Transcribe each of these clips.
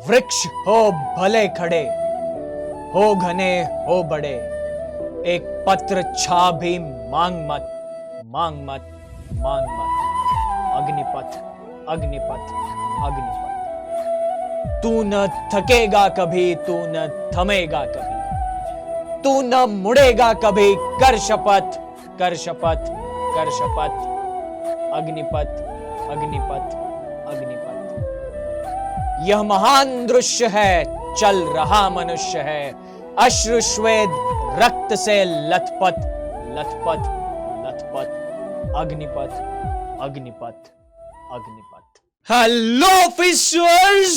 वृक्ष हो भले खड़े, हो घने हो बड़े, एक पत्र छा भी मांग मत, मांग मत, मांग मत। अग्निपथ, अग्निपथ, अग्निपथ। तू न थकेगा कभी, तू न थमेगा कभी, तू न मुड़ेगा कभी। कर शपथ, कर शपथ, कर शपथ। अग्निपथ, अग्निपथ, अग्निपथ। यह महान दृश्य है, चल रहा मनुष्य है, अश्रुश्वेद रक्त से लथपथ, लथपथ, लथपथ। अग्निपथ, अग्निपथ, अग्निपथ। हेलो ऑफिसर्स,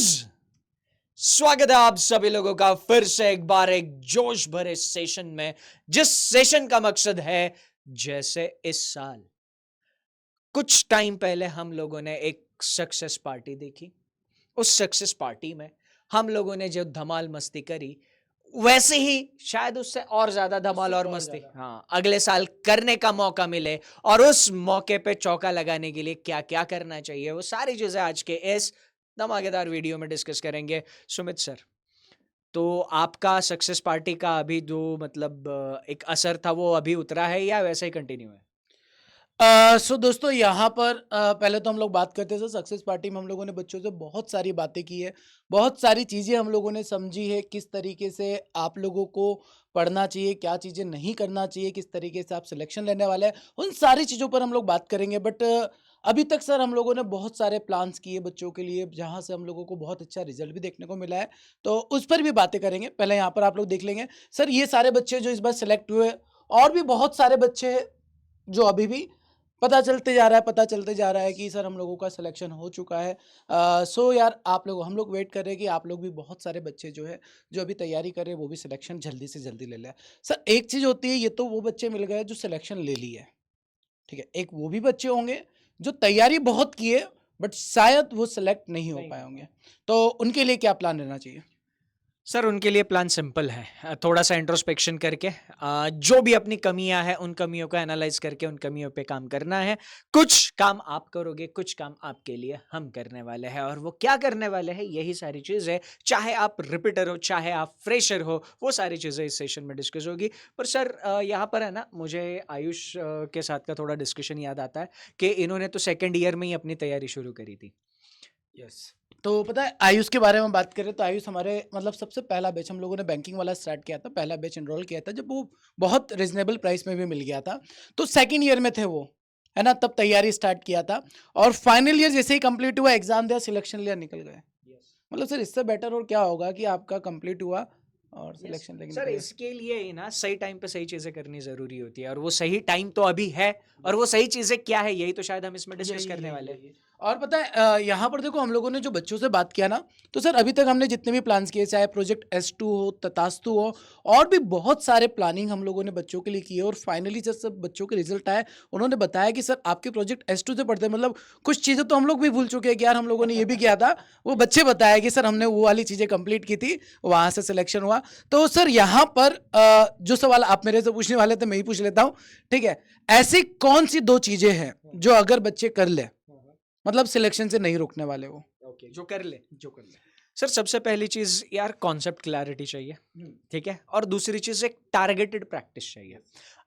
स्वागत है आप सभी लोगों का फिर से एक बार एक जोश भरे सेशन में, जिस सेशन का मकसद है जैसे इस साल कुछ टाइम पहले हम लोगों ने एक सक्सेस पार्टी देखी। उस सक्सेस पार्टी में हम लोगों ने जो धमाल मस्ती करी, वैसे ही शायद उससे और ज्यादा धमाल और मस्ती अगले साल करने का मौका मिले। और उस मौके पे चौका लगाने के लिए क्या क्या करना चाहिए, वो सारी चीजें आज के इस धमाकेदार वीडियो में डिस्कस करेंगे। सुमित सर, तो आपका सक्सेस पार्टी का अभी जो एक असर था वो अभी उतरा है या वैसे ही कंटिन्यू है? सो दोस्तों यहाँ पर पहले तो हम लोग बात करते थे सक्सेस पार्टी में हम लोगों ने बच्चों से बहुत सारी बातें की है, बहुत सारी चीज़ें हम लोगों ने समझी है, किस तरीके से आप लोगों को पढ़ना चाहिए, क्या चीज़ें नहीं करना चाहिए, किस तरीके से आप सिलेक्शन लेने वाले हैं, उन सारी चीज़ों पर हम लोग बात करेंगे। बट अभी तक सर हम लोगों ने बहुत सारे प्लान्स किए बच्चों के लिए, जहाँ से हम लोगों को बहुत अच्छा रिजल्ट भी देखने को मिला है, तो उस पर भी बातें करेंगे। पहले यहाँ पर आप लोग देख लेंगे सर, ये सारे बच्चे जो इस बार सेलेक्ट हुए, और भी बहुत सारे बच्चे हैं जो अभी भी पता चलते जा रहा है, पता चलते जा रहा है कि सर हम लोगों का सिलेक्शन हो चुका है। सो यार आप लोग, हम लोग वेट कर रहे हैं कि आप लोग भी, बहुत सारे बच्चे जो है जो अभी तैयारी कर रहे हैं वो भी सिलेक्शन जल्दी से जल्दी ले लें। सर एक चीज़ होती है, ये तो वो बच्चे मिल गए जो सिलेक्शन ले लिए, ठीक है। एक वो भी बच्चे होंगे जो तैयारी बहुत किए बट शायद वो सिलेक्ट नहीं हो पाए होंगे, तो उनके लिए क्या प्लान रहना चाहिए? सर उनके लिए प्लान सिंपल है, थोड़ा सा इंट्रोस्पेक्शन करके जो भी अपनी कमियां हैं उन कमियों को एनालाइज करके उन कमियों पे काम करना है। कुछ काम आप करोगे, कुछ काम आपके लिए हम करने वाले हैं। और वो क्या करने वाले हैं, यही सारी चीज़ें, चाहे आप रिपीटर हो चाहे आप फ्रेशर हो, वो सारी चीज़ें इस सेशन में डिस्कस होगी। पर सर यहाँ पर है ना, मुझे आयुष के साथ का थोड़ा डिस्कशन याद आता है कि इन्होंने तो सेकेंड ईयर में ही अपनी तैयारी शुरू करी थी। यस। तो पता है आयुष के बारे में बात करें तो आयुष हमारे मतलब सबसे पहला बैच हम लोगों ने बैंकिंग वाला स्टार्ट किया था, पहला बैच एनरोल किया था जब वो बहुत रिजनेबल प्राइस में भी मिल गया था। तो सेकंड ईयर में थे वो, है ना, तब तैयारी स्टार्ट किया था और फाइनल ईयर जैसे ही कंप्लीट हुआ, एग्जाम दिया, सिलेक्शन लिया, निकल गए। मतलब सर इससे बेटर और क्या होगा कि आपका कंप्लीट हुआ और सिलेक्शन लेके सर निकल गए। इसके लिए ही ना सही टाइम पे सही चीजें करनी जरूरी होती है, और वो सही टाइम तो अभी है। और वो सही चीजें क्या है, यही तो शायद हम इसमें डिस्कस यही करने यही वाले हैं। यही और पता है यहाँ पर देखो हम लोगों ने जो बच्चों से बात किया ना, तो सर अभी तक हमने जितने भी प्लान्स किए, चाहे प्रोजेक्ट S2 हो, तथास्तु हो, और भी बहुत सारे प्लानिंग हम लोगों ने बच्चों के लिए किए। और फाइनली जब सब बच्चों के रिजल्ट आए, उन्होंने बताया कि सर आपके प्रोजेक्ट S2 से पढ़ते हैं, मतलब कुछ चीज़ें तो हम लोग भी भूल चुके हैं कि यार हम लोगों ने ये भी किया था। वो बच्चे बताया कि सर हमने वो वाली चीज़ें कंप्लीट की थी, वहाँ से सिलेक्शन हुआ। तो सर यहाँ पर जो सवाल आप मेरे से पूछने वाले थे मैं ही पूछ लेता हूँ, ठीक है। ऐसी कौन सी दो चीज़ें हैं जो अगर बच्चे कर ले, मतलब सिलेक्शन से नहीं रोकने वाले वो? ओके, जो कर ले। जो कर ले। सर सबसे पहली चीज यार, कॉन्सेप्ट क्लैरिटी चाहिए, ठीक है। और दूसरी चीज एक टारगेटेड प्रैक्टिस चाहिए।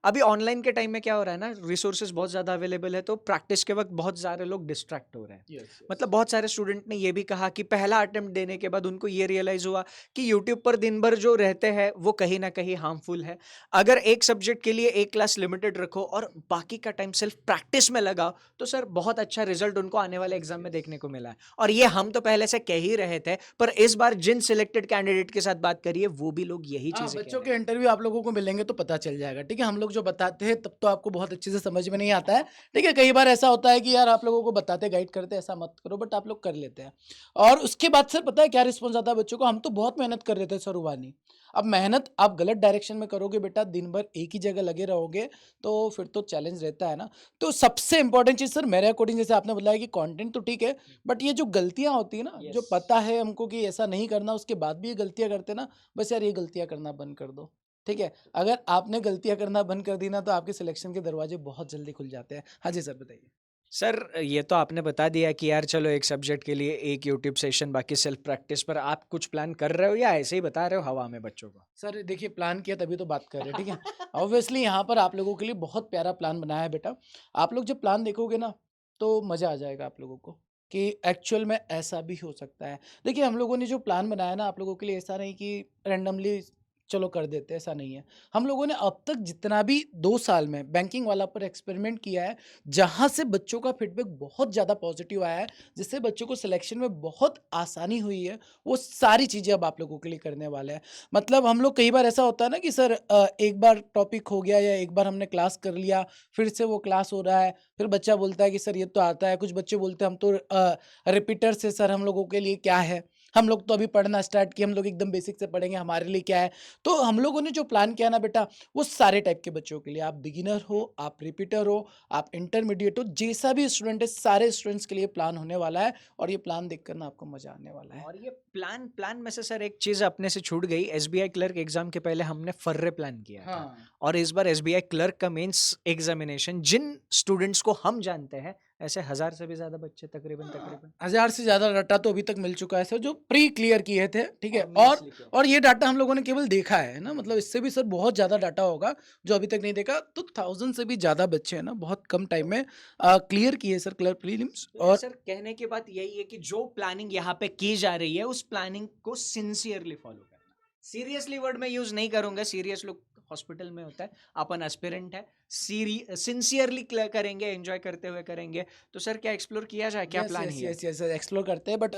अभी ऑनलाइन के टाइम में क्या हो रहा है ना, रिसोर्सेज बहुत ज़्यादा अवेलेबल है, तो प्रैक्टिस के वक्त बहुत सारे लोग डिस्ट्रैक्ट हो रहे हैं। Yes yes. मतलब बहुत सारे स्टूडेंट ने ये भी कहा कि पहला अटेम्प्ट देने के बाद उनको ये रियलाइज हुआ कि यूट्यूब पर दिन भर जो रहते हैं वो कहीं ना कहीं हार्मफुल है। अगर एक सब्जेक्ट के लिए एक क्लास लिमिटेड रखो और बाकी का टाइम सिर्फ प्रैक्टिस में लगाओ, तो सर बहुत अच्छा रिजल्ट उनको आने वाले एग्जाम में देखने को मिला है। और ये हम तो पहले से कह ही रहे थे, पर इस बार जिन सिलेक्टेड कैंडिडेट के साथ बात करिए वो भी लोग यही हाँ, चीजें कह बच्चों रहे के हैं। इंटरव्यू आप लोगों को मिलेंगे तो पता चल जाएगा, ठीक है। हम लोग जो बताते हैं तब तो आपको बहुत अच्छे से समझ में नहीं आता है, ठीक है। कई बार ऐसा होता है कि यार आप लोगों को बताते, गाइड करते, ऐसा मत करो, बट आप लोग कर लेते हैं। और उसके बाद सर पता है क्या रिस्पॉन्स आता है बच्चों को? हम तो बहुत मेहनत कर रहे थे सर रुबानी। अब मेहनत आप गलत डायरेक्शन में करोगे बेटा, दिन भर एक ही जगह लगे रहोगे, तो फिर तो चैलेंज रहता है ना। तो सबसे इंपॉर्टेंट चीज़ सर मेरे अकॉर्डिंग, जैसे आपने बताया कि कंटेंट तो ठीक है, बट ये जो गलतियाँ होती है ना, जो यस। पता है हमको कि ऐसा नहीं करना, उसके बाद भी ये गलतियाँ करते हैं ना, बस यार ये गलतियाँ करना बंद कर दो, ठीक है। अगर आपने गलतियाँ करना बंद कर दी ना, तो आपके सिलेक्शन के दरवाजे बहुत जल्दी खुल जाते हैं। हाँ जी सर, बताइए। सर ये तो आपने बता दिया कि यार चलो एक सब्जेक्ट के लिए एक यूट्यूब सेशन बाकी सेल्फ प्रैक्टिस, पर आप कुछ प्लान कर रहे हो या ऐसे ही बता रहे हो हवा में बच्चों को? सर देखिए, प्लान किया तभी तो बात कर रहे हैं, ठीक है? ऑब्वियसली यहाँ पर आप लोगों के लिए बहुत प्यारा प्लान बनाया है बेटा। आप लोग जब प्लान देखोगे ना, तो मज़ा आ जाएगा आप लोगों को कि एक्चुअल में ऐसा भी हो सकता है। देखिए, हम लोगों ने जो प्लान बनाया ना आप लोगों के लिए, ऐसा नहीं कि रैंडमली चलो कर देते हैं, ऐसा नहीं है। हम लोगों ने अब तक जितना भी 2 साल में बैंकिंग वाला पर एक्सपेरिमेंट किया है, जहाँ से बच्चों का फीडबैक बहुत ज़्यादा पॉजिटिव आया है, जिससे बच्चों को सिलेक्शन में बहुत आसानी हुई है, वो सारी चीज़ें अब आप लोगों के लिए करने वाले हैं। मतलब हम लोग कई बार ऐसा होता है ना कि सर एक बार टॉपिक हो गया या एक बार हमने क्लास कर लिया, फिर से वो क्लास हो रहा है, फिर बच्चा बोलता है कि सर ये तो आता है, कुछ बच्चे बोलते हैं हम तो रिपीटर से सर हम लोगों के लिए क्या है? हम लोग तो अभी पढ़ना स्टार्ट किए, हम लोग एकदम बेसिक से पढ़ेंगे, हमारे लिए क्या है? तो हम लोगों ने जो प्लान किया ना बेटा, वो सारे टाइप के बच्चों के लिए, आप बिगिनर हो, आप रिपीटर हो, आप इंटरमीडिएट हो, जैसा भी स्टूडेंट है, सारे स्टूडेंट्स के लिए प्लान होने वाला है और ये प्लान देखकर ना आपको मज़ा आने वाला है। और ये प्लान प्लान में से सर एक चीज अपने से छूट गई, एसबीआई क्लर्क एग्जाम के पहले हमने फर्रे प्लान किया था। हाँ। और इस बार एसबीआई क्लर्क का मेंस एग्जामिनेशन जिन स्टूडेंट्स को हम जानते हैं, ऐसे 1000 से भी ज्यादा बच्चे तकरीबन तकरीबन 1000 से ज़्यादा डाटा तो अभी तक मिल चुका है सर, जो प्री क्लियर किए थे, ठीक है? और मेंस लिखे हैं। और ये डाटा हम लोगों ने केवल देखा है ना, मतलब इससे भी सर बहुत ज़्यादा डाटा होगा, जो अभी तक नहीं देखा। तो 1000 से भी ज़्यादा बच्चे हैं ना, बहुत कम टाइम में क्लियर किए सर क्लर्क प्रीलिम्स। तो और सर कहने की बात यही है कि जो प्लानिंग यहाँ पे की जा रही है उस प्लानिंग को सिंसियरली फॉलो करना। सीरियसली वर्ड में यूज नहीं करूंगा, सीरियस लोग हॉस्पिटल में होता है, अपन एस्पिरेंट है, सिंसियरली करेंगे, एंजॉय करते हुए करेंगे। तो सर क्या एक्सप्लोर किया जाए, क्या यस प्लान यस ही है? यस यस एक्सप्लोर करते हैं, बट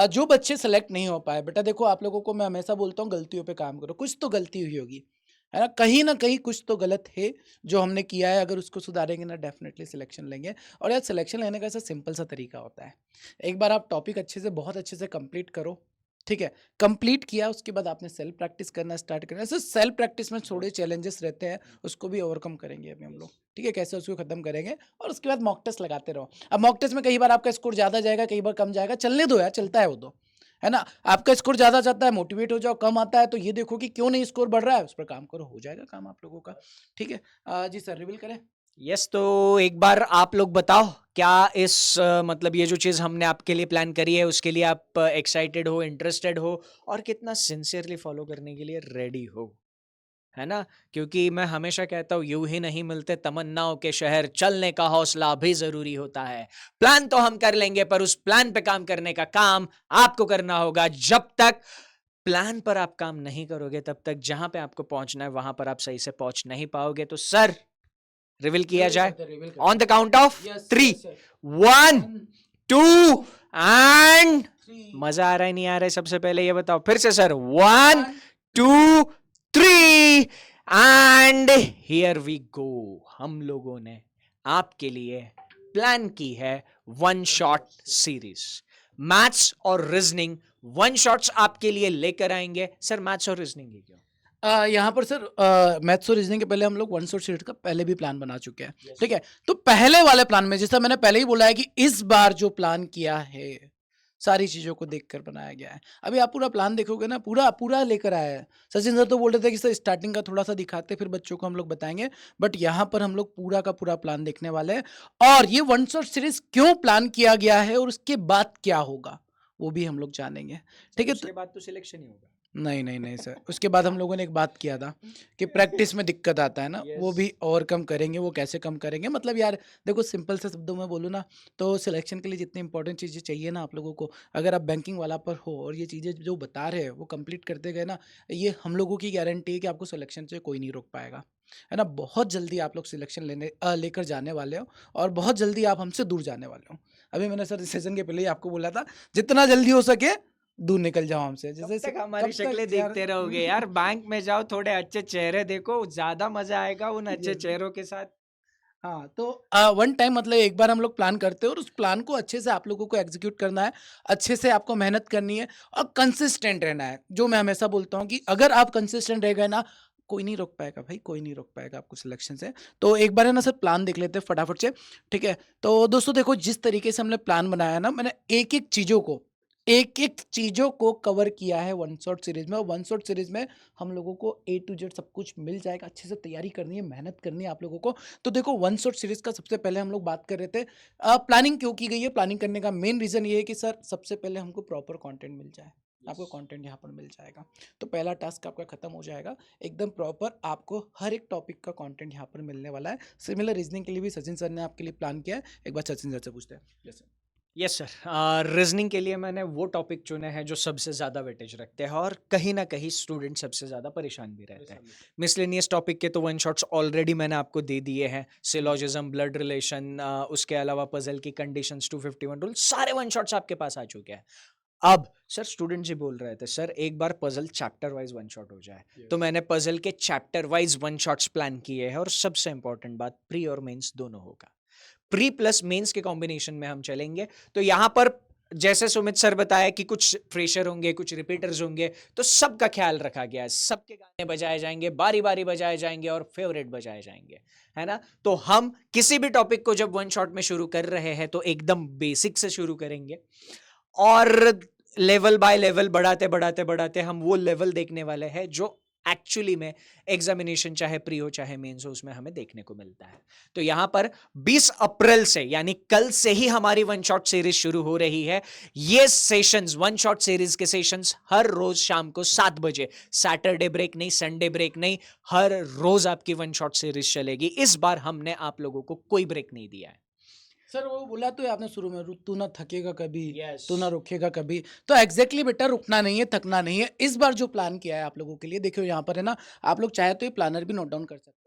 जो बच्चे सेलेक्ट नहीं हो पाए बेटा, देखो आप लोगों को मैं हमेशा बोलता हूँ गलतियों पे काम करो, कुछ तो गलती हुई होगी, है ना कहीं कुछ तो गलत है जो हमने किया है। अगर उसको सुधारेंगे ना, डेफिनेटली सिलेक्शन लेंगे। और यार सिलेक्शन लेने का ऐसा सिंपल सा तरीका होता है, एक बार आप टॉपिक अच्छे से बहुत अच्छे से कंप्लीट करो, ठीक है? कंप्लीट किया उसके बाद आपने सेल्फ प्रैक्टिस करना स्टार्ट करना है। ऐसे सेल्फ प्रैक्टिस में थोड़े चैलेंजेस रहते हैं, उसको भी ओवरकम करेंगे अभी हम लोग, ठीक है? कैसे उसको खत्म करेंगे और उसके बाद मॉक टेस्ट लगाते रहो। अब मॉक टेस्ट में कई बार आपका स्कोर ज़्यादा जाएगा, कई बार कम जाएगा, चलने दो यार, चलता है वो तो, है ना? आपका स्कोर ज़्यादा जाता है, मोटिवेट हो जाओ, कम आता है तो ये देखो कि क्यों नहीं स्कोर बढ़ रहा है, उस पर काम करो, हो जाएगा काम आप लोगों का, ठीक है? जी सर, रिवील करें? यस, तो एक बार आप लोग बताओ, क्या इस मतलब ये जो चीज़ हमने आपके लिए प्लान करी है उसके लिए आप एक्साइटेड हो, इंटरेस्टेड हो, और कितना सिंसियरली फॉलो करने के लिए रेडी हो, है ना? क्योंकि मैं हमेशा कहता हूँ यूं ही नहीं मिलते तमन्नाओं के शहर, चलने का हौसला भी जरूरी होता है। प्लान तो हम कर लेंगे, पर उस प्लान पे काम करने का काम आपको करना होगा। जब तक प्लान पर आप काम नहीं करोगे, तब तक जहां पे आपको पहुंचना है वहां पर आप सही से पहुंच नहीं पाओगे। तो सर रिवील किया रिवील जाए करते हैं, रिवील ऑन द करते काउंट ऑफ हैं। Yes 3, yes sir. 1, 1 2 2 एंड 3 मजा आ रहा है नहीं आ रहा है? सबसे पहले ये बताओ फिर से sir, 1 1 2 2 3 and here we go. हम लोगों ने आपके लिए प्लान की है वन शॉट सीरीज, मैथ्स और रीजनिंग वन शॉट्स आपके लिए लेकर आएंगे। सर मैथ्स और रीजनिंग ही क्यों? यहाँ पर सर मैथ्स और रीजनिंग के पहले हम लोग वन शॉट सीरीज का पहले भी प्लान बना चुके हैं, Yes. ठीक है? तो पहले वाले प्लान में जैसा मैंने पहले ही बोला है कि इस बार जो प्लान किया है, सारी चीज़ों को देखकर बनाया गया है। अभी आप पूरा प्लान देखोगे ना, पूरा पूरा लेकर आया है। सचिन सर तो बोल रहे थे कि सर स्टार्टिंग का थोड़ा सा दिखाते, फिर बच्चों को हम लोग बताएंगे, बट यहाँ पर हम लोग पूरा का पूरा प्लान देखने वाले हैं। और ये वन शॉट सीरीज क्यों प्लान किया गया है और उसके बाद क्या होगा, वो भी हम लोग जानेंगे, ठीक है? उसके बाद तो सिलेक्शन ही होगा। नहीं सर, उसके बाद हम लोगों ने एक बात किया था कि प्रैक्टिस में दिक्कत आता है ना, वो Yes. भी ओवरकम करेंगे। वो कैसे कम करेंगे, मतलब यार देखो सिंपल से शब्दों में बोलूँ ना, तो सिलेक्शन के लिए जितनी इंपॉर्टेंट चीज़ें चाहिए ना आप लोगों को, अगर आप बैंकिंग वाला पर हो और ये चीज़ें जो बता रहे हैं वो कंप्लीट करते गए ना, ये हम लोगों की गारंटी है कि आपको सिलेक्शन से कोई नहीं रोक पाएगा, है ना? बहुत जल्दी आप लोग सिलेक्शन लेकर जाने वाले हो और बहुत जल्दी आप हमसे दूर जाने वाले हो। अभी मैंने सर सेशन के पहले ही आपको बोला था, जितना जल्दी हो सके दूर निकल जाओ हमसे। कब जैसे तक हमारी शक्लें यार देखते रहोगे यार? बैंक में जाओ, थोड़े अच्छे चेहरे देखो, ज्यादा मजा आएगा उन अच्छे यस। चेहरों के साथ। हाँ, तो वन टाइम मतलब एक बार हम लोग प्लान करते हैं और उस प्लान को अच्छे से आप लोगों को एग्जीक्यूट करना है, अच्छे से आपको मेहनत करनी है और कंसिस्टेंट रहना है। जो मैं हमेशा बोलता हूँ कि अगर आप कंसिस्टेंट रह गए ना, कोई नहीं रोक पाएगा भाई, कोई नहीं रोक पाएगा आपको सिलेक्शन से। तो एक बार है ना सर प्लान देख लेते हैं फटाफट से, ठीक है? तो दोस्तों देखो, जिस तरीके से हमने प्लान बनाया ना, मैंने एक-एक चीज़ों को एक-एक चीज़ों को कवर किया है वन शॉट सीरीज़ में, और वन शॉट सीरीज़ में हम लोगों को ए टू जेड सब कुछ मिल जाएगा। अच्छे से तैयारी करनी है, मेहनत करनी है आप लोगों को। तो देखो, वन शॉट सीरीज़ का सबसे पहले हम लोग बात कर रहे थे, प्लानिंग क्यों की गई है? प्लानिंग करने का मेन रीज़न ये है कि सर सबसे पहले हमको प्रॉपर कंटेंट मिल जाए। आपको कंटेंट यहाँ पर मिल जाएगा। तो पहला टास्क आपका खत्म हो जाएगा। एकदम प्रॉपर आपको हर एक टॉपिक का कंटेंट यहाँ पर मिलने वाला है। सिमिलर रीज़निंग के लिए भी सचिन सर ने आपके लिए प्लान किया है। एक बार सचिन सर से पूछते हैं। Yes sir. Yes sir, reasoning के लिए मैंने वो टॉपिक चुने हैं जो सबसे ज़्यादा वेटेज रखते हैं और कहीं ना कहीं स्टूडेंट सबसे ज़्यादा परेशान भी रहते हैं। मिसलेनियस टॉपिक के तो वन शॉट्स ऑलरेडी मैंने आपको दे दिए हैं, सिलोजिज्म, ब्लड रिलेशन, उसके अलावा पजल की कंडीशंस, 251 रूल, सारे वन शॉट्स आपके पास आ चुके हैं। अब सर स्टूडेंट जी बोल रहे थे सर एक बार puzzle chapter wise one shot हो जाए, तो मैंने पजल के chapter wise one shots plan किए हैं। और सबसे इंपॉर्टेंट बात, प्री और मेंस दोनों होगा। प्री प्लस मेंस के कॉम्बिनेशन में हम चलेंगे। तो यहां पर जैसे सुमित सर बताया कि कुछ फ्रेशर होंगे, कुछ रिपीटर्स होंगे, तो सबका ख्याल रखा गया है। सबके गाने बजाए जाएंगे, बारी बारी बजाए जाएंगे और फेवरेट बजाए जाएंगे, है ना। तो हम किसी भी टॉपिक को जब वन शॉट में शुरू कर रहे हैं तो एकदम बेसिक से शुरू करेंगे और लेवल बाय लेवल बढ़ाते बढ़ाते बढ़ाते हम वो लेवल देखने वाले हैं जो एक्चुअली में एग्जामिनेशन चाहे प्री हो चाहे मेंस हो उसमें हमें देखने को मिलता है। तो यहां पर 20 अप्रैल से यानी कल से ही हमारी वन शॉट सीरीज शुरू हो रही है। ये सेशंस, वन शॉट सीरीज के सेशंस हर रोज शाम को 7 बजे, सैटरडे ब्रेक नहीं, संडे ब्रेक नहीं, हर रोज आपकी वन शॉट सीरीज चलेगी। इस बार हमने आप लोगों को कोई ब्रेक नहीं दिया है। सर वो बोला तो है आपने शुरू में, तू ना थकेगा कभी, Yes. तू ना रुकेगा कभी। तो एग्जैक्टली बेटा, रुकना नहीं है, थकना नहीं है। इस बार जो प्लान किया है आप लोगों के लिए, देखियो यहाँ पर है ना, आप लोग चाहे तो ये प्लानर भी नोट डाउन कर सकते हैं।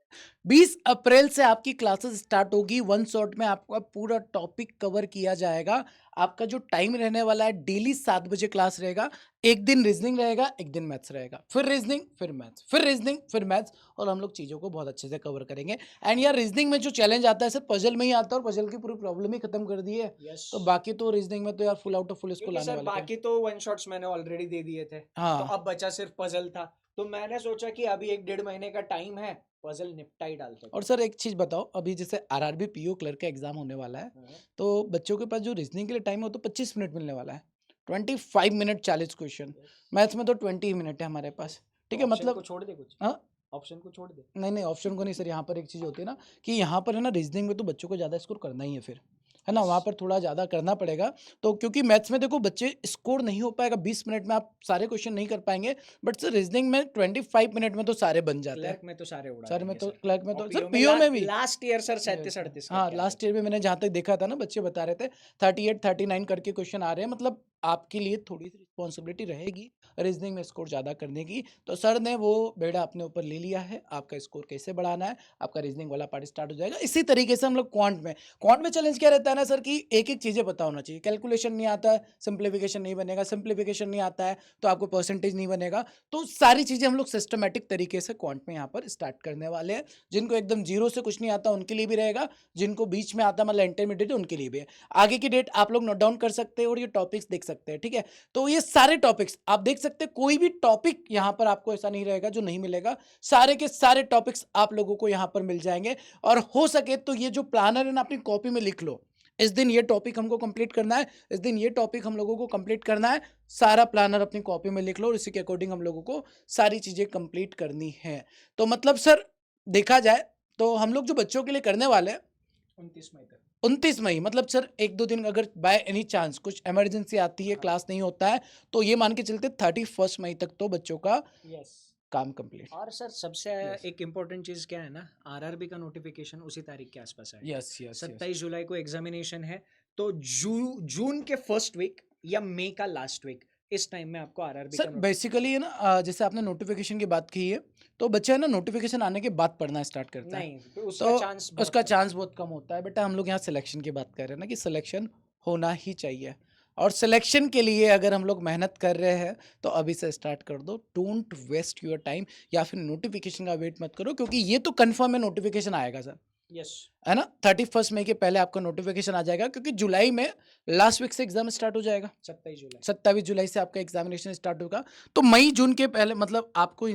20 अप्रैल से आपकी क्लासेस स्टार्ट होगी। वन शॉट में आपका पूरा टॉपिक कवर किया जाएगा। आपका जो टाइम रहने वाला है, डेली 7 बजे क्लास रहेगा। एक दिन रीजनिंग रहेगा, एक दिन मैथ्स रहेगा, फिर रीजनिंग, फिर मैथ्स, फिर रीजनिंग, फिर मैथ्स, और हम लोग चीज़ों को बहुत अच्छे से कवर करेंगे। एंड यार, रीजनिंग में जो चैलेंज आता है सर पजल में ही आता है, और पजल की पूरी प्रॉब्लम ही खत्म कर दी है। Yes. तो बाकी तो रीजनिंग में तो यार फुल आउट ऑफ फुल इसको क्योंकि लाने सर वाले थे। बाकी तो वन शॉट्स मैंने ऑलरेडी दे दिए थे, तो हाँ। अब बचा सिर्फ पजल था। तो मैंने सोचा कि अभी 1-1.5 महीने का टाइम है, पजल निपटा ही डालते और सर एक चीज़ बताओ, अभी जैसे आरआरबी पीओ क्लर्क का एग्जाम होने वाला है, हैं। तो बच्चों के पास जो रीजनिंग के लिए टाइम है वो तो 25 मिनट मिलने वाला है। 25 मिनट 40 क्वेश्चन। मैथ्स में तो 20 मिनट है हमारे पास। ठीक है, ऑप्शन को मतलब छोड़ दे कुछ, हाँ, ऑप्शन को छोड़ दे। नहीं नहीं, ऑप्शन को नहीं सर। यहाँ पर एक चीज़ होती है ना कि यहाँ पर है ना, रीजनिंग में तो बच्चों को ज़्यादा स्कोर करना ही है फिर, है ना, वहाँ पर थोड़ा ज़्यादा करना पड़ेगा। तो क्योंकि मैथ्स में देखो बच्चे स्कोर नहीं हो पाएगा, 20 मिनट में आप सारे क्वेश्चन नहीं कर पाएंगे, बट सर रीजनिंग में 25 मिनट में तो सारे बन जाते हैं। क्लर्क में तो सारे उड़ा सर में देंगे तो, सर। क्लर्क में और तो सर, पीओ पीओ में भी लास्ट ईयर सर Yes, 37-38 हाँ, करके आ लास्ट रहे ईयर में मैंने जहाँ तक देखा था ना, बच्चे बता रहे थे 38 39 करके क्वेश्चन आ रहे हैं। मतलब आपके लिए थोड़ी सी रिस्पॉन्सिबिलिटी रहेगी रीजनिंग में स्कोर ज़्यादा करने की। तो सर ने वो बेड़ा अपने ऊपर ले लिया है, आपका स्कोर कैसे बढ़ाना है, आपका रीजनिंग वाला पार्ट स्टार्ट हो जाएगा। इसी तरीके से हम लोग क्वांट में चैलेंज क्या रहता है ना सर, कि एक एक चीज़ें पता होना चाहिए। कैलकुलेशन नहीं आता है, सिंप्लीफिकेशन नहीं बनेगा, सिंप्लीफिकेशन नहीं आता है तो आपको परसेंटेज नहीं बनेगा। तो सारी चीज़ें हम लोग सिस्टमेटिक तरीके से क्वांट में यहाँ पर स्टार्ट करने वाले हैं। जिनको एकदम जीरो से कुछ नहीं आता उनके लिए भी रहेगा, जिनको बीच में आता मतलब इंटरमीडिएट उनके लिए भी है। आगे की डेट आप लोग नोट डाउन कर सकते हैं और ये टॉपिक्स देख सकते हैं, ठीक है। तो ये सारे टॉपिक्स आप देख सकते हैं, कोई भी टॉपिक यहाँ पर आपको ऐसा नहीं रहेगा जो नहीं मिलेगा। सारे के सारे टॉपिक्स आप लोगों को यहाँ पर मिल जाएंगे। और हो सके तो ये जो प्लानर है ना, अपनी कॉपी में लिख लो, इस दिन ये टॉपिक हमको कंप्लीट करना है, इस दिन ये टॉपिक हम लोगों को कंप्लीट करना है। सारा प्लानर अपनी कॉपी में लिख लो और इसी के अकॉर्डिंग हम लोगों को सारी चीज़ें कंप्लीट करनी है। तो मतलब सर देखा जाए तो हम लोग जो बच्चों के लिए करने वाले हैं 29 मई तक। 29 मई, मतलब सर 1-2 दिन अगर बाय एनी चांस कुछ इमरजेंसी आती है, हाँ। क्लास नहीं होता है, तो ये मान के चलते 31 मई तक तो बच्चों का यस। काम कंप्लीट। और सर सबसे Yes. एक इम्पोर्टेंट चीज क्या है ना, आरआरबी का नोटिफिकेशन उसी तारीख के आसपास है। यस यस 27 जुलाई को एग्जामिनेशन है, तो जून के फर्स्ट वीक या मई का लास्ट वीक, इस टाइम में आपको आरआरबी सर का बेसिकली है ना, जैसे आपने नोटिफिकेशन की बात की है, तो बच्चे है ना नोटिफिकेशन आने के बाद पढ़ना स्टार्ट करता है। नहीं, तो उसका तो चांस उसका चांस बहुत कम होता है बेटा। हम लोग यहाँ सिलेक्शन की बात कर रहे हैं ना, कि सिलेक्शन होना ही चाहिए। और सिलेक्शन के लिए अगर हम लोग मेहनत कर रहे हैं तो अभी से स्टार्ट कर दो। डोंट वेस्ट योर टाइम, या फिर नोटिफिकेशन का वेट मत करो, क्योंकि ये तो कंफर्म है नोटिफिकेशन आएगा सर, यस। है ना। 31 मई के पहले आपका नोटिफिकेशन आ जाएगा, क्योंकि जुलाई में लास्ट वीक से एग्जाम स्टार्ट हो जाएगा। 27 जुलाई 27 जुलाई से आपका एग्जामिनेशन स्टार्ट होगा। तो मई जून के पहले, मतलब आपको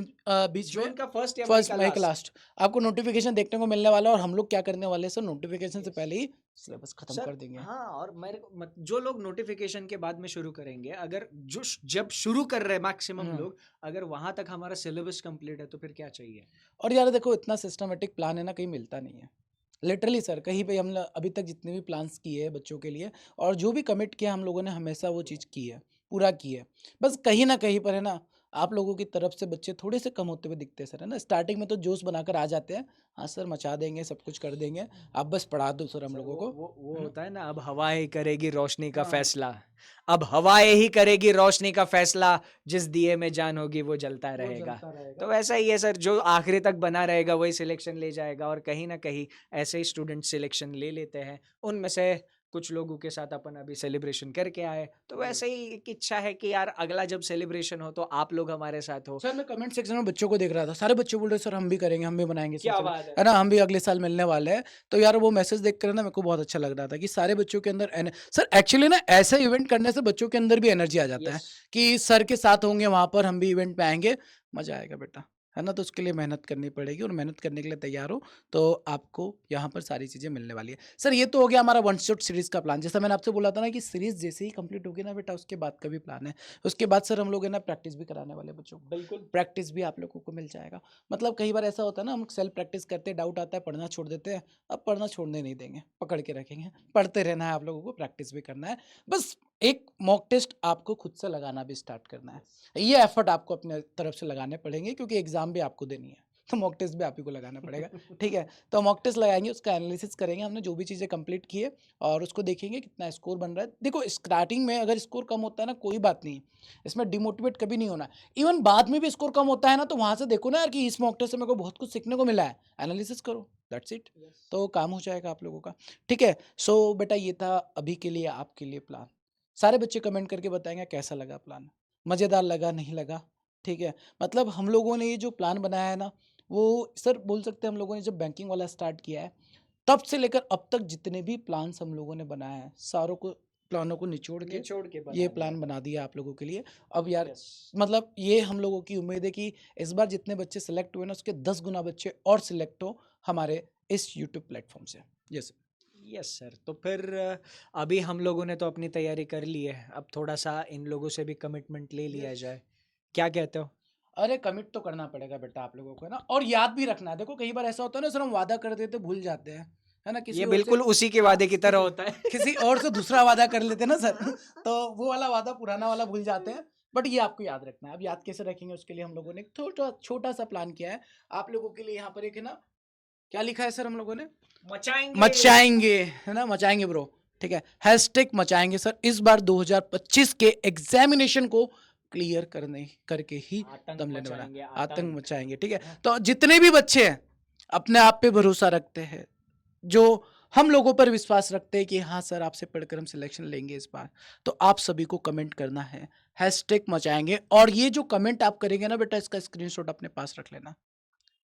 बीच जून में का फर्स्ट या फर्स्ट मई मई का का लास्ट। लास्ट आपको नोटिफिकेशन देखने को मिलने वाला है। और हम लोग क्या करने वाले हैं सर, नोटिफिकेशन से Yes. पहले ही सिलेबस खत्म सर कर देंगे। हाँ, और मेरे को जो लोग नोटिफिकेशन के बाद में शुरू करेंगे, अगर जो जब शुरू कर रहे हैं मैक्सिमम लोग, अगर वहां तक हमारा सिलेबस कंप्लीट है तो फिर क्या चाहिए? और यार देखो, इतना सिस्टमेटिक प्लान है ना, कहीं मिलता नहीं है। लिटरली सर, कहीं पे अभी तक जितने भी प्लान्स किए हैं बच्चों के लिए और जो भी कमिट किया हम लोगों ने, हमेशा वो चीज़ की है, पूरा की है। बस कहीं न कहीं पर है ना, आप लोगों की तरफ से बच्चे थोड़े से कम होते हुए दिखते हैं सर, है ना? स्टार्टिंग में तो जोश बनाकर आ जाते हैं, हाँ सर मचा देंगे, सब कुछ कर देंगे, आप बस पढ़ा दो सर हम सर लोगों वो को, वो वो है ना? होता है ना, अब हवाएं करेगी रोशनी का हाँ, फैसला। अब हवाएं ही करेगी रोशनी का फैसला, जिस दिए में जान होगी वो जलता वो रहेगा। चलता रहेगा। तो वैसा ही है सर, जो आखिरी तक बना रहेगा वही सिलेक्शन ले जाएगा, और कहीं ना कहीं ऐसे ही स्टूडेंट सिलेक्शन ले लेते हैं। उनमें से कुछ लोगों के साथ अपन अभी सेलिब्रेशन करके आए, तो वैसे ही एक इच्छा है कि यार अगला जब सेलिब्रेशन हो तो आप लोग हमारे साथ हो। सर मैं कमेंट सेक्शन में बच्चों को देख रहा था, सारे बच्चे बोल रहे सर हम भी करेंगे, हम भी बनाएँगे सर क्या सेल, बात है! है ना? हम भी अगले साल मिलने वाले हैं। तो यार वो मैसेज देख कर ना मेरे को बहुत अच्छा लग रहा था कि सारे बच्चों के अंदर सर एक्चुअली ना ऐसे इवेंट करने से बच्चों के अंदर भी एनर्जी आ जाता है यस। कि सर के साथ होंगे वहाँ पर, हम भी इवेंट में आएँगे, मज़ा आएगा बेटा, है ना? तो उसके लिए मेहनत करनी पड़ेगी और मेहनत करने के लिए तैयार हो, तो आपको यहाँ पर सारी चीज़ें मिलने वाली है। सर ये तो हो गया हमारा वन शॉट सीरीज़ का प्लान। जैसा मैंने आपसे बोला था ना कि सीरीज़ जैसे ही कंप्लीट होगी ना बेटा, उसके बाद का भी प्लान है। उसके बाद सर हम लोग है ना प्रैक्टिस भी कराने वाले हैं बच्चों को। बिल्कुल। प्रैक्टिस भी आप लोगों को मिल जाएगा। मतलब कई बार ऐसा होता है ना, हम सेल्फ प्रैक्टिस करते हैं, डाउट आता है, पढ़ना छोड़ देते हैं। अब पढ़ना छोड़ने नहीं देंगे, पकड़ के रखेंगे। पढ़ते रहना है आप लोगों को, प्रैक्टिस भी करना है। बस एक मॉक टेस्ट आपको खुद से लगाना भी स्टार्ट करना है। ये एफर्ट आपको अपने तरफ से लगाने पड़ेंगे क्योंकि एग्ज़ाम भी आपको देनी है। तो मॉक टेस्ट भी आप ही को लगाना पड़ेगा, ठीक है? तो मॉक टेस्ट लगाएँगे, उसका एनालिसिस करेंगे, हमने जो भी चीज़ें कंप्लीट की है और उसको देखेंगे कितना स्कोर बन रहा है। देखो स्टार्टिंग में अगर स्कोर कम होता है ना, कोई बात नहीं, इसमें डिमोटिवेट कभी नहीं होना। इवन बाद में भी स्कोर कम होता है ना, तो वहाँ से देखो ना यार कि इस मॉक टेस्ट से मेरे को बहुत कुछ सीखने को मिला है, एनालिसिस करो, दैट्स इट। यस। तो काम हो जाएगा आप लोगों का, ठीक है? सो बेटा ये था अभी के लिए आपके लिए प्लान। सारे बच्चे कमेंट करके बताएँगे कैसा लगा प्लान? मज़ेदार लगा, नहीं लगा? ठीक है? मतलब हम लोगों ने ये जो प्लान बनाया है ना, वो सर बोल सकते हैं हम लोगों ने जब बैंकिंग वाला स्टार्ट किया है, तब से लेकर अब तक जितने भी प्लान्स हम लोगों ने बनाए हैं, सारों को प्लानों को निचोड़ के निचोड़ के ये बना दिया। प्लान बना दिया आप लोगों के लिए। अब यार यस। मतलब ये हम लोगों की उम्मीद है कि इस बार जितने बच्चे सेलेक्ट हुए ना, उसके 10 गुना बच्चे और सिलेक्ट हो हमारे इस यूट्यूब प्लेटफ़ॉर्म से। यस। यस सर, तो फिर अभी हम लोगों ने तो अपनी तैयारी कर ली है, अब थोड़ा सा इन लोगों से भी कमिटमेंट ले लिया यस। जाए। क्या कहते हो? अरे कमिट तो करना पड़ेगा बेटा आप लोगों को, है ना? और याद भी रखना है। देखो कई बार ऐसा होता है ना सर, हम वादा कर देते भूल जाते हैं, है ना? किसी ये और से बिल्कुल उसी के हाँ, वादे की तरह होता है। किसी और से दूसरा वादा कर लेते हैं ना सर, तो वो वाला वादा पुराना वाला भूल जाते हैं। बट ये आपको याद रखना है। अब याद कैसे रखेंगे उसके लिए हम लोगों ने एक छोटा-सा प्लान किया है। आप लोगों के लिए यहाँ पर एक है ना, क्या लिखा है सर हम लोगों ने? मचाएंगे। मचाएँगे, है ना? मचाएँगे ब्रो, ठीक है? हैशटैग मचाएँगे सर, इस बार 2025 के एग्ज़ामिनेशन को क्लियर करने करके ही आतंक दम लेने वाला है। मचाएंगे, आतंक आतंक। मचाएँगे, ठीक है? है ना? तो जितने भी बच्चे हैं, अपने आप पे भरोसा रखते हैं, जो हम लोगों पर विश्वास रखते हैं कि हाँ सर, आपसे पढ़कर हम सिलेक्शन लेंगे इस बार, तो आप सभी को कमेंट करना है, हैशटैग मचाएँगे और ये जो कमेंट आप करेंगे ना बेटा, इसका स्क्रीनशॉट अपने पास रख लेना।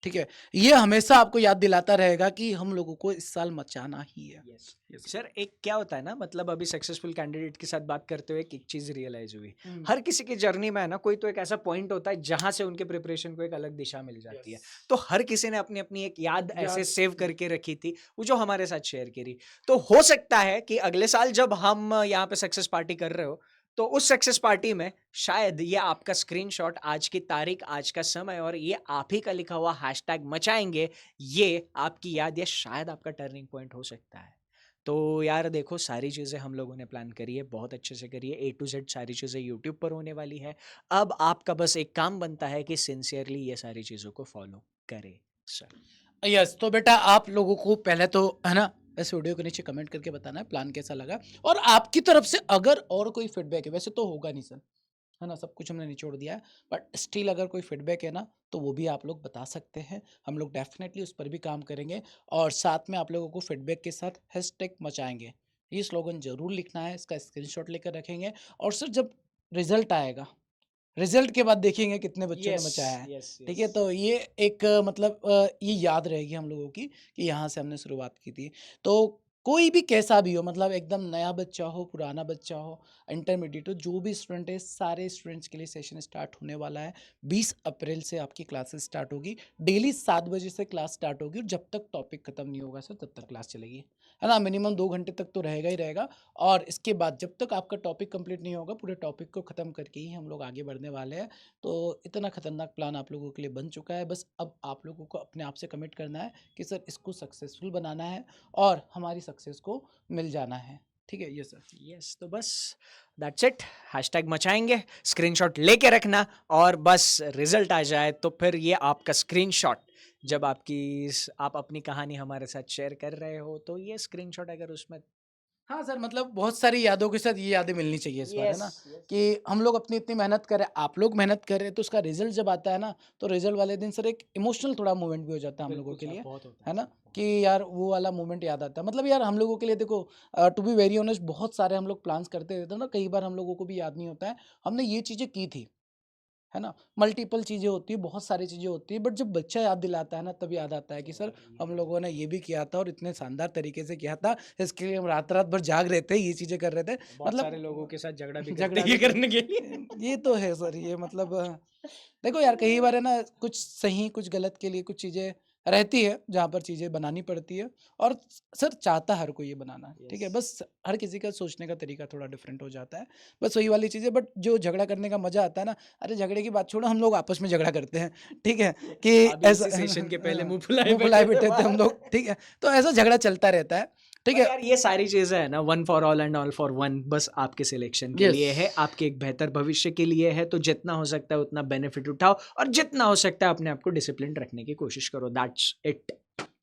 ठीक है? ये हमेशा आपको याद दिलाता रहेगा कि हम लोगों को इस साल मचाना ही है। यस। यस। सर एक क्या होता है ना, मतलब अभी सक्सेसफुल कैंडिडेट के साथ बात करते हुए एक चीज रियलाइज हुई, हुँ। हर किसी की जर्नी में है ना, कोई तो एक ऐसा पॉइंट होता है जहां से उनके प्रिपरेशन को एक अलग दिशा मिल जाती है। तो हर किसी ने अपनी अपनी एक याद ऐसे याद सेव करके रखी थी, वो जो हमारे साथ शेयर करी। तो हो सकता है कि अगले साल जब हम यहाँ पे सक्सेस पार्टी कर रहे हो, तो उस सक्सेस पार्टी में शायद ये आपका स्क्रीनशॉट, आज की तारीख, आज का समय और ये आप ही का लिखा हुआ हैशटैग मचाएंगे, ये आपकी याद या शायद आपका टर्निंग पॉइंट हो सकता है। तो यार देखो, सारी चीज़ें हम लोगों ने प्लान करी है, बहुत अच्छे से करी है, ए टू जेड सारी चीज़ें यूट्यूब पर होने वाली है। अब आपका बस एक काम बनता है कि सिंसियरली ये सारी चीज़ों को फॉलो करें सर। यस, तो बेटा आप लोगों को पहले तो है ना, इस वीडियो के नीचे कमेंट करके बताना है प्लान कैसा लगा और आपकी तरफ से अगर और कोई फीडबैक है, वैसे तो होगा नहीं सर, है ना? सब कुछ हमने निचोड़ दिया है, बट स्टिल अगर कोई फीडबैक है ना, तो वो भी आप लोग बता सकते हैं। हम लोग डेफ़िनेटली उस पर भी काम करेंगे और साथ में आप लोगों को फीडबैक के साथ हैशटैग मचाएँगे। ये स्लोगन ज़रूर लिखना है, इसका स्क्रीनशॉट लेकर रखेंगे और सर जब रिज़ल्ट आएगा, रिज़ल्ट के बाद देखेंगे कितने बच्चों ने यस मचाया है, यस ठीक यस। है? तो ये एक मतलब ये याद रहेगी हम लोगों की कि यहाँ से हमने शुरुआत की थी। तो कोई भी कैसा भी हो, मतलब एकदम नया बच्चा हो, पुराना बच्चा हो, इंटरमीडिएट हो, जो भी स्टूडेंट है, सारे स्टूडेंट्स के लिए सेशन स्टार्ट होने वाला है। 20 अप्रैल से आपकी क्लासेस स्टार्ट होगी। डेली 7 बजे से क्लास स्टार्ट होगी और जब तक टॉपिक खत्म नहीं होगा सर तब तक क्लास चलेगी, है ना। मिनिमम 2 घंटे तक तो रहेगा ही रहेगा। और इसके बाद जब तक आपका टॉपिक कंप्लीट नहीं होगा, पूरे टॉपिक को ख़त्म करके ही हम लोग आगे बढ़ने वाले हैं। तो इतना खतरनाक प्लान आप लोगों के लिए बन चुका है। बस अब आप लोगों को अपने आप से कमिट करना है कि सर इसको सक्सेसफुल बनाना है और हमारी सक्सेस को मिल जाना है। ठीक है, ये सर। यस, तो बस दैट्स इट। हैशटैग मचाएंगे, स्क्रीनशॉट लेके रखना, और बस रिजल्ट आ जाए तो फिर ये आपका स्क्रीनशॉट, जब आप अपनी कहानी हमारे साथ शेयर कर रहे हो, तो ये स्क्रीनशॉट अगर उसमें हाँ सर, मतलब बहुत सारी यादों के साथ ये यादें मिलनी चाहिए इस बार, है ना। कि हम लोग अपनी इतनी मेहनत कर रहे हैं, आप लोग मेहनत कर रहे हैं, तो उसका रिजल्ट जब आता है ना, तो रिजल्ट वाले दिन सर एक इमोशनल थोड़ा मोमेंट भी हो जाता है हम लोगों के लिए, बहुत होता है ना। कि यार वो वाला मोमेंट याद आता है। मतलब यार हम लोगों के लिए देखो, टू बी वेरी ऑनेस्ट, बहुत सारे हम लोग प्लान्स करते रहते हैं ना, कई बार हम लोगों को भी याद नहीं होता है हमने ये चीज़ें की थी, है ना। मल्टीपल चीज़ें होती है, बहुत सारी चीज़ें होती है, बट जब बच्चा याद दिलाता है ना, तब याद आता है कि सर हम लोगों ने ये भी किया था और इतने शानदार तरीके से किया था, इसके लिए हम रात रात भर जाग रहे थे, ये चीज़ें कर रहे थे। बहुत मतलब सारे लोगों के साथ झगड़ा भी झगड़ा करते ये भी कर करने के लिए। ये तो है सर, ये मतलब देखो यार, कई बार है ना, कुछ सही कुछ गलत के लिए कुछ चीज़ें रहती है, जहाँ पर चीज़ें बनानी पड़ती है। और सर चाहता हर कोई ये बनाना, ठीक है, Yes. बस हर किसी का सोचने का तरीका थोड़ा डिफरेंट हो जाता है, बस वही वाली चीज़ें। बट जो झगड़ा करने का मज़ा आता है ना, अरे झगड़े की बात छोड़ो, हम लोग आपस में झगड़ा करते हैं, ठीक है, कि अभी ऐसा इसी सेशन के पहले मुंह फुलाए मुँह फुलाए बैठे थे बैठे थे हम बाहर। लोग, ठीक है। तो ऐसा झगड़ा चलता रहता है, ठीक पर है। यार ये सारी चीजें है ना, one for all and all for one, बस आपके सिलेक्शन के यस। लिए है, आपके एक बेहतर भविष्य के लिए है। तो जितना हो सकता है उतना बेनिफिट उठाओ, और जितना हो सकता है अपने आप को डिसिप्लिन रखने की कोशिश करो। That's it.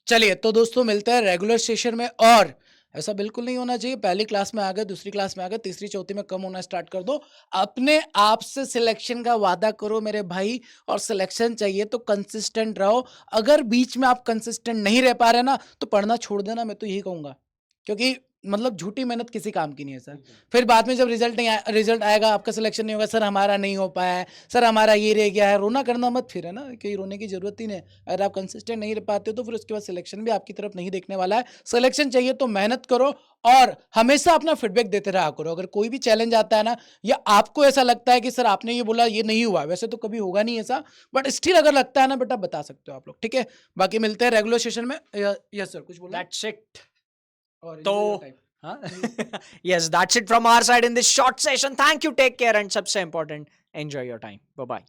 चलिए, तो दोस्तों मिलते हैं रेगुलर सेशन में। और ऐसा बिल्कुल नहीं होना चाहिए पहली क्लास में आ गए, दूसरी क्लास में आ गए, तीसरी चौथी में कम होना स्टार्ट कर दो। अपने आप से सिलेक्शन का वादा करो मेरे भाई, और सिलेक्शन चाहिए तो कंसिस्टेंट रहो। अगर बीच में आप कंसिस्टेंट नहीं रह पा रहे ना, तो पढ़ना छोड़ देना, मैं तो यही कहूँगा। क्योंकि मतलब झूठी मेहनत किसी काम की नहीं है सर। फिर बाद में जब रिजल्ट आएगा, आपका सिलेक्शन नहीं होगा, सर हमारा नहीं हो पाया है, सर हमारा ये रह गया है, रोना करना मत फिर, है ना। कहीं रोने की जरूरत ही नहीं है। अगर आप कंसिस्टेंट नहीं रह पाते हो, तो फिर उसके बाद सिलेक्शन भी आपकी तरफ नहीं देखने वाला है। सिलेक्शन चाहिए तो मेहनत करो, और हमेशा अपना फीडबैक देते रहा करो। अगर कोई भी चैलेंज आता है ना, या आपको ऐसा लगता है कि सर आपने ये बोला ये नहीं हुआ, वैसे तो कभी होगा नहीं ऐसा, बट स्टिल अगर लगता है ना बेटा, बता सकते हो आप लोग, ठीक है। बाकी मिलते हैं रेगुलर सेशन में। यस सर, कुछ बोला। That's it. और तो हाँ, yes, that's it from our side in this short session. Thank you, take care, and सबसे important, enjoy your time. Bye bye.